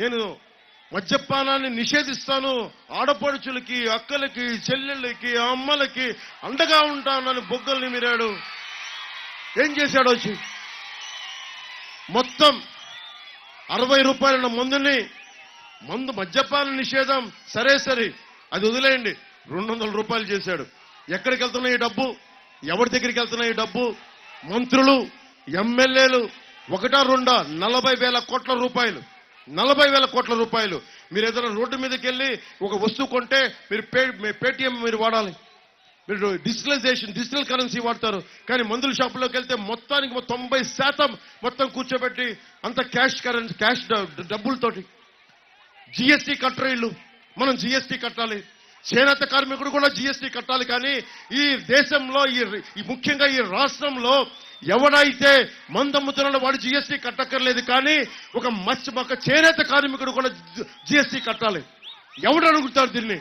నేను మద్యపానాన్ని నిషేధిస్తాను, ఆడపడుచులకి, అక్కలకి, చెల్లెళ్ళకి, అమ్మలకి అండగా ఉంటానని బొగ్గల్ని మీరాడు. ఏం చేశాడు వచ్చి? మొత్తం 60 రూపాయల మద్యపాన నిషేధం సరే అది వదిలేయండి, 200 రూపాయలు చేశాడు. ఎక్కడికి వెళ్తున్నాయి ఈ డబ్బు? ఎవరి దగ్గరికి వెళ్తున్నాయి ఈ డబ్బు? మంత్రులు, ఎమ్మెల్యేలు, 1-2 40,000 కోట్ల రూపాయలు. 40,000 కోట్ల రూపాయలు. మీరు ఏదైనా రోడ్డు మీదకి వెళ్ళి ఒక వస్తువు కొంటే మీరు పేటిఎం మీరు వాడాలి, మీరు డిజిటల్ కరెన్సీ వాడతారు. కానీ మందుల షాపులోకి వెళ్తే మొత్తానికి 90% మొత్తం కూర్చోబెట్టి అంత క్యాష్ డబ్బులతోటి. జిఎస్టీ కట్టరు వీళ్ళు, మనం జిఎస్టీ కట్టాలి. చేనేత కార్మికుడు కూడా జిఎస్టీ కట్టాలి. కానీ ఈ దేశంలో ముఖ్యంగా ఈ రాష్ట్రంలో ఎవడైతే మందమ్ముతున్నాడో వాడు జిఎస్టీ కట్టక్కర్లేదు. కానీ ఒక చేనేత కార్మికుడు కూడా జిఎస్టీ కట్టాలి. ఎవడు అడుగుతారు దీన్ని?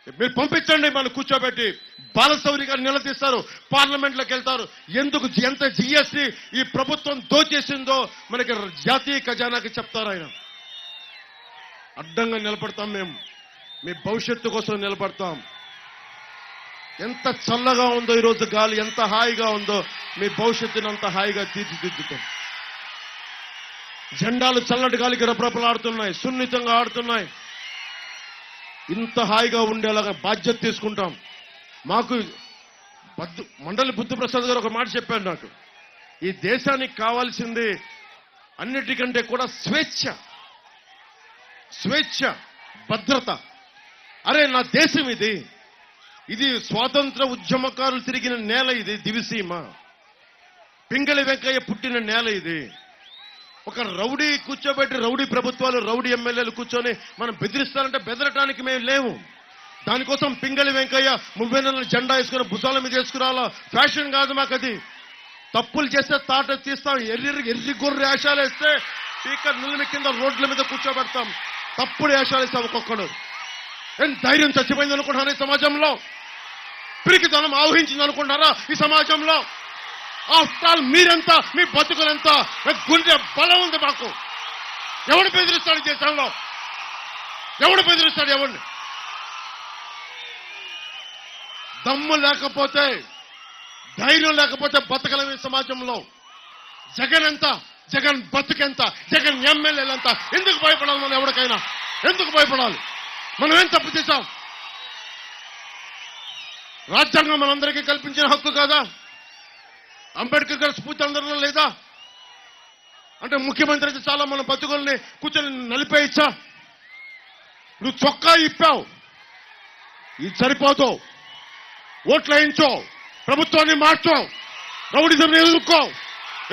మీరు పంపించండి, మనం కూర్చోబెట్టి బాలశౌరి గారు నిలదీస్తారు, పార్లమెంట్లోకి వెళ్తారు. ఎందుకు ఎంత జిఎస్టీ ఈ ప్రభుత్వం దోచేసిందో మనకి జాతీయ ఖజానాకి చెప్తారు. ఆయన అడ్డంగా నిలబడతాం, మేము మీ భవిష్యత్తు కోసం నిలబడతాం. ఎంత చల్లగా ఉందో ఈరోజు గాలి, ఎంత హాయిగా ఉందో, మీ భవిష్యత్తుని అంత హాయిగా తీర్చిదిద్దుతాం. జెండాలు చల్లటి గాలికి రెపరెపలాడుతున్నాయి, సున్నితంగా ఆడుతున్నాయి. ఇంత హాయిగా ఉండేలాగా బాధ్యత తీసుకుంటాం. మాకు మండలి బుద్ధప్రసాద్ గారు ఒక మాట చెప్పారు నాకు, ఈ దేశానికి కావాల్సింది అన్నిటికంటే కూడా స్వేచ్ఛ, భద్రత. అరే నా దేశం ఇది స్వాతంత్ర ఉద్యమకారులు తిరిగిన నేల, ఇది దివిసీమ. పింగళి వెంకయ్య పుట్టిన నేల ఇది. ఒక రౌడీ కూర్చోబెట్టి రౌడీ ప్రభుత్వాలు, రౌడీ ఎమ్మెల్యేలు కూర్చొని మనం బెదిరిస్తారంటే బెదరటానికి మేము లేవు. దానికోసం పింగళి వెంకయ్య 30 నెలల జెండా వేసుకుని భుజాల మీద వేసుకురావాలా? ఫ్యాషన్ కాదు మాకు అది. తప్పులు చేస్తే తాట తీస్తాం, ఎర్రి గొర్రె వేషాలు వేస్తే స్పీకర్ నిలమి కింద రోడ్ల మీద కూర్చోబెడతాం. తప్పుడు వేషాలు వేస్తాం ఒక్కొక్కడు. ఏం ధైర్యం చచ్చిపోయింది అనుకుంటున్నారా ఈ సమాజంలో? పిరికితనం ఆవహించింది అనుకుంటారా ఈ సమాజంలో? ఆఫ్టర్ ఆల్ మీరెంత, మీ బతుకులంత, గుండె బలం ఉంది మాకు. ఎవడు బెదిరిస్తాడు దేశంలో? ఎవడు బెదిరిస్తాడు? ఎవరిని? దమ్ము లేకపోతే, ధైర్యం లేకపోతే బతకలేము ఈ సమాజంలో. జగన్ ఎంత, జగన్ బతుకెంత, జగన్ ఎమ్మెల్యేలంతా. ఎందుకు భయపడాలి మనం? ఎవరికైనా ఎందుకు భయపడాలి? మనం ఏం తప్పు చేశాం? రాజ్యాంగం మనందరికీ కల్పించిన హక్కు కాదా? అంబేద్కర్ గారి స్ఫూర్తి అందరిలో లేదా? అంటే ముఖ్యమంత్రి అయితే చాలా మన బతుకుల్ని కూర్చొని నలిపేయచ్చా? నువ్వు చొక్కా ఇప్పావు, ఇది సరిపోదు. ఓట్లు వేయించో, ప్రభుత్వాన్ని మార్చో, రౌడిజంని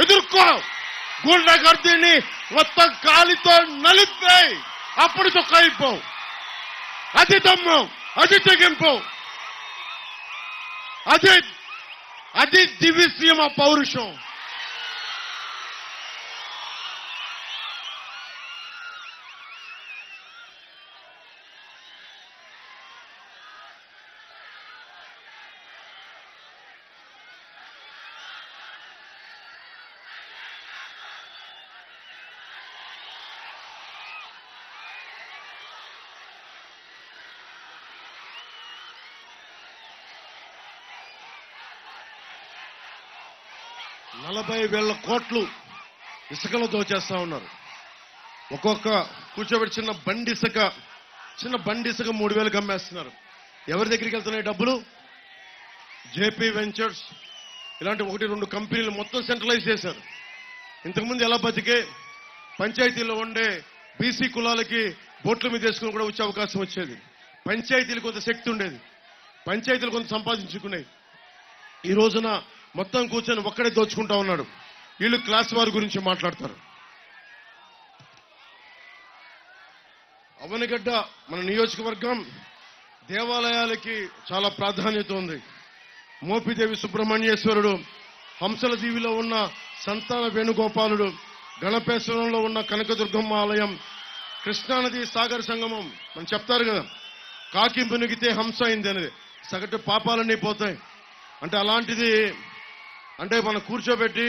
ఎదుర్కో, గూండాగర్దీని మొత్తం కాలితో నలిపేయి, అప్పుడు చొక్కా ఇప్పావు. అది దమ్ము, అది తెగింపు, అది దివిసీమ పౌరుషం. $40,000 కోట్లు ఇసుకలో దోచేస్తా ఉన్నారు. ఒక్కొక్క కూర్చోబెట్టి చిన్న బండి ఇసుక 3,000కి అమ్మేస్తున్నారు. ఎవరి దగ్గరికి వెళ్తున్నాయి డబ్బులు? జేపీ వెంచర్స్ ఇలాంటి 1-2 కంపెనీలు మొత్తం సెంట్రలైజ్ చేశారు. ఇంతకుముందు ఎలా బతికే పంచాయతీలో ఉండే బీసీ కులాలకి బోట్ల మీద వేసుకుని కూడా వచ్చే అవకాశం వచ్చేది. పంచాయతీలు కొంత శక్తి ఉండేది, పంచాయతీలు కొంత సంపాదించుకునేవి. ఈ రోజున మొత్తం కూర్చొని ఒక్కడే దోచుకుంటా ఉన్నాడు. వీళ్ళు క్లాస్ వారి గురించి మాట్లాడతారు. అవనిగడ్డ మన నియోజకవర్గం దేవాలయాలకి చాలా ప్రాధాన్యత ఉంది. మోపిదేవి సుబ్రహ్మణ్యేశ్వరుడు, హంసల దీవిలో ఉన్న సంతాన వేణుగోపాలుడు, గణపేశ్వరంలో ఉన్న కనకదుర్గమ్మ ఆలయం, కృష్ణానది సాగర సంగమం. మనం చెప్తారు కదా, కాకి మునిగితే హంస అయింది అనేది. సగటు పాపాలన్నీ పోతాయి అంటే అలాంటిది. అంటే మనం కూర్చోబెట్టి